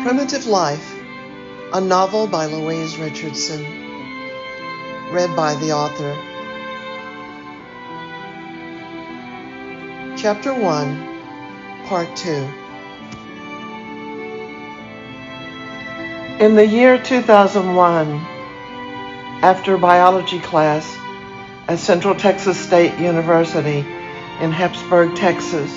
Primitive Life, a novel by Louise Richardson, read by the author. Chapter 1, Part 2. In the year 2001, after biology class at Central Texas State University in Hepsburg, Texas,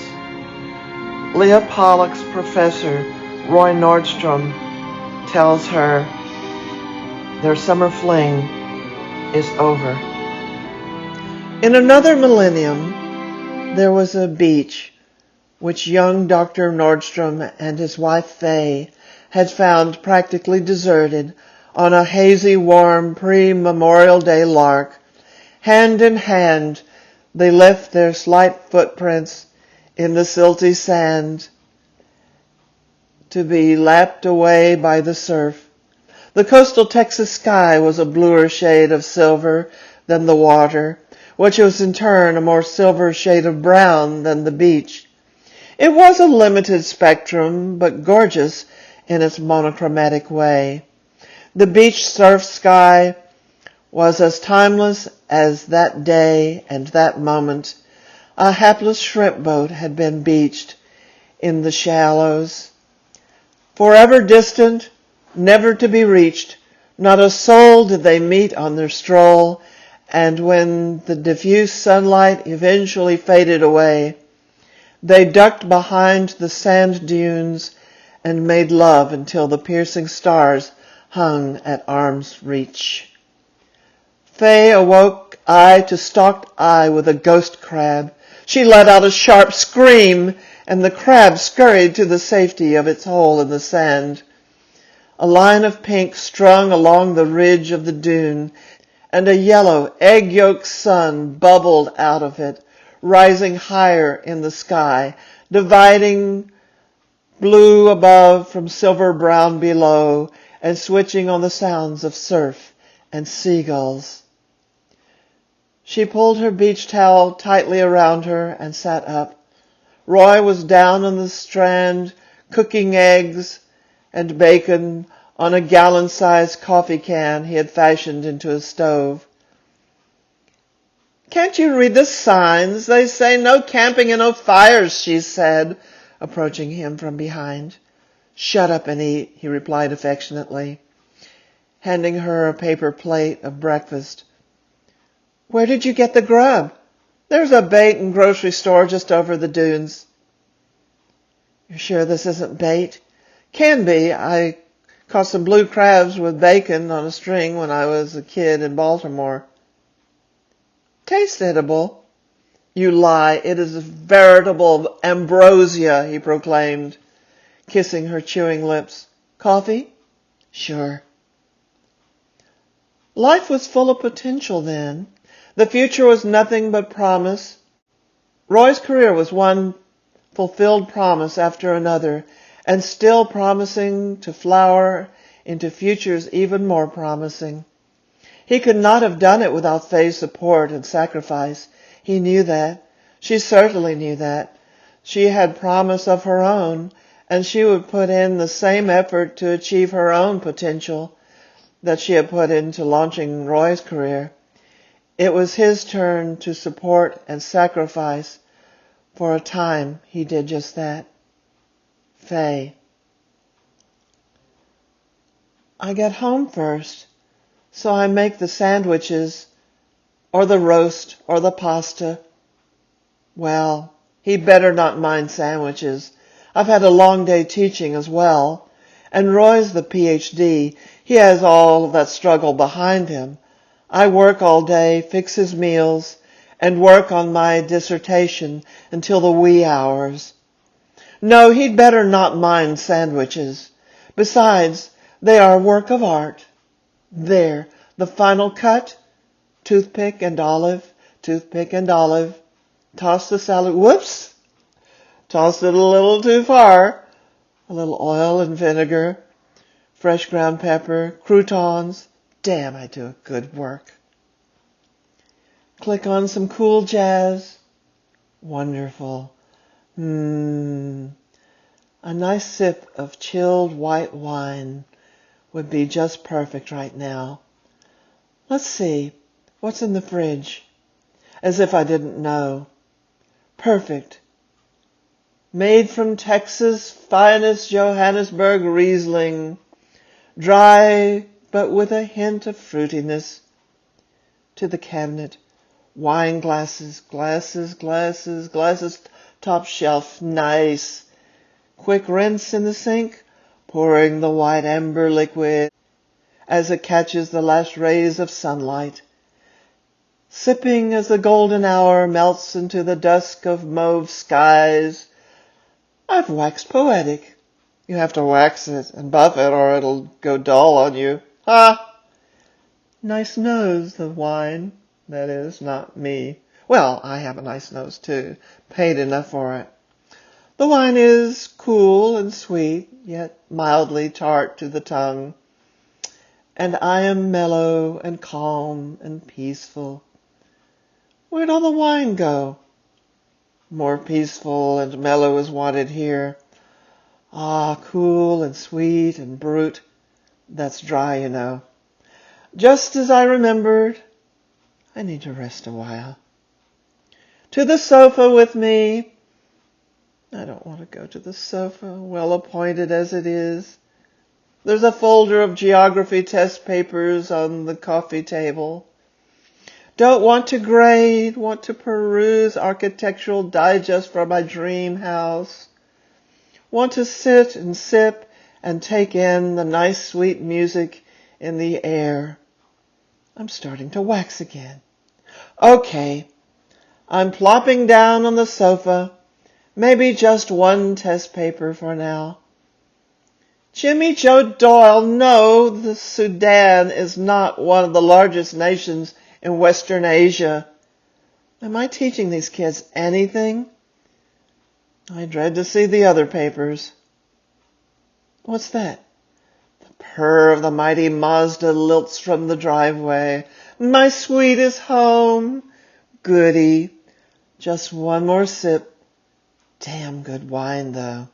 Leah Pollock's professor, Roy Nordstrom, tells her their summer fling is over. In another millennium, there was a beach which young Dr. Nordstrom and his wife Faye had found practically deserted on a hazy, warm pre-Memorial Day lark. Hand in hand, they left their slight footprints in the silty sand to be lapped away by the surf. The coastal Texas sky was a bluer shade of silver than the water, which was in turn a more silver shade of brown than the beach. It was a limited spectrum, but gorgeous in its monochromatic way. The beach surf sky was as timeless as that day and that moment. A hapless shrimp boat had been beached in the shallows. Forever distant, never to be reached, not a soul did they meet on their stroll, and when the diffuse sunlight eventually faded away, they ducked behind the sand dunes and made love until the piercing stars hung at arm's reach. Faye awoke eye to stalked eye with a ghost crab. She let out a sharp scream, and the crab scurried to the safety of its hole in the sand. A line of pink strung along the ridge of the dune, and a yellow egg yolk sun bubbled out of it, rising higher in the sky, dividing blue above from silver brown below, and switching on the sounds of surf and seagulls. She pulled her beach towel tightly around her and sat up. Roy was down on the strand, cooking eggs and bacon on a gallon-sized coffee can he had fashioned into a stove. "Can't you read the signs? They say no camping and no fires," she said, approaching him from behind. "Shut up and eat," he replied affectionately, handing her a paper plate of breakfast. "Where did you get the grub?" "There's a bait and grocery store just over the dunes." "You're sure this isn't bait?" "Can be. I caught some blue crabs with bacon on a string when I was a kid in Baltimore." "Tastes edible." "You lie. It is veritable ambrosia," he proclaimed, kissing her chewing lips. "Coffee?" "Sure." Life was full of potential then. The future was nothing but promise. Roy's career was one fulfilled promise after another, and still promising to flower into futures even more promising. He could not have done it without Faye's support and sacrifice. He knew that. She certainly knew that. She had promise of her own, and she would put in the same effort to achieve her own potential that she had put into launching Roy's career. It was his turn to support and sacrifice. For a time, he did just that. Faye. "I get home first, so I make the sandwiches, or the roast, or the pasta." "Well, he better not mind sandwiches. I've had a long day teaching as well. And Roy's the PhD. He has all that struggle behind him. I work all day, fix his meals, and work on my dissertation until the wee hours. No, he'd better not mind sandwiches. Besides, they are a work of art. There, the final cut, toothpick and olive, toothpick and olive. Toss the salad, whoops, tossed it a little too far. A little oil and vinegar, fresh ground pepper, croutons. Damn, I do good work. Click on some cool jazz. Wonderful. I A nice sip of chilled white wine would be just perfect right now. Let's see, what's in the fridge? As if I didn't know. Perfect. Made from Texas' finest Johannesburg Riesling. Dry, but with a hint of fruitiness. To the cabinet. Wine glasses, glasses, top shelf, nice. Quick rinse in the sink, pouring the white amber liquid as it catches the last rays of sunlight. Sipping as the golden hour melts into the dusk of mauve skies. I've waxed poetic. You have to wax it and buff it or it'll go dull on you. Ha! Nice nose, the wine. That is, not me. Well, I have a nice nose too. Paid enough for it. The wine is cool and sweet, yet mildly tart to the tongue. And I am mellow and calm and peaceful. Where'd all the wine go? More peaceful and mellow is wanted here. Ah, cool and sweet and brute. That's dry, you know. Just as I remembered, I need to rest a while. To the sofa with me. I don't want to go to the sofa, well appointed as it is. There's a folder of geography test papers on the coffee table. Don't want to grade, want to peruse Architectural Digest for my dream house. Want to sit and sip and take in the nice sweet music in the air. I'm starting to wax again. Okay, I'm plopping down on the sofa. Maybe just one test paper for now. Jimmy Joe Doyle, no, the Sudan is not one of the largest nations in Western Asia. Am I teaching these kids anything? I dread to see the other papers. What's that? The purr of the mighty Mazda lilts from the driveway. My sweet is home. Goody. Just one more sip. Damn good wine, though.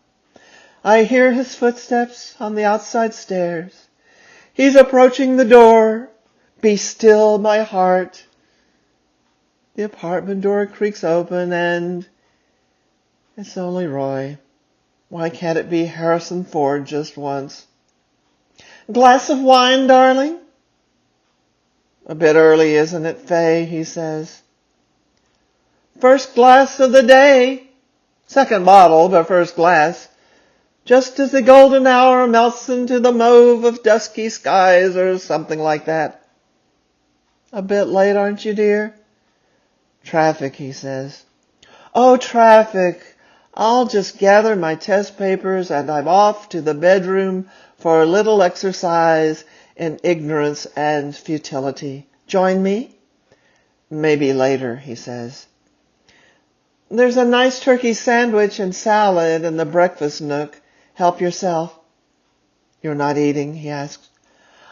I hear his footsteps on the outside stairs. He's approaching the door. Be still, my heart. The apartment door creaks open and it's only Roy. Why can't it be Harrison Ford just once? Glass of wine, darling? A bit early, isn't it, Faye? He says. First glass of the day. Second bottle, but first glass. Just as the golden hour melts into the mauve of dusky skies or something like that. A bit late, aren't you, dear? Traffic, he says. Oh, traffic. I'll just gather my test papers and I'm off to the bedroom for a little exercise in ignorance and futility. Join me? Maybe later, he says. There's a nice turkey sandwich and salad in the breakfast nook. Help yourself. You're not eating, he asks.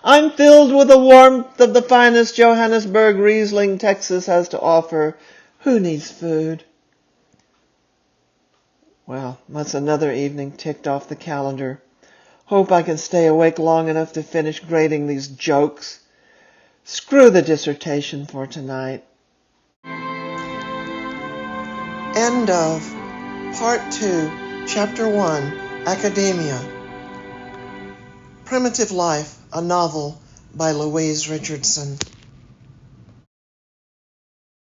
I'm filled with the warmth of the finest Johannesburg Riesling Texas has to offer. Who needs food? Well, that's another evening ticked off the calendar. Hope I can stay awake long enough to finish grading these jokes. Screw the dissertation for tonight. End of Part 2, Chapter 1, Academia. Primitive Life, a novel by Louise Richardson.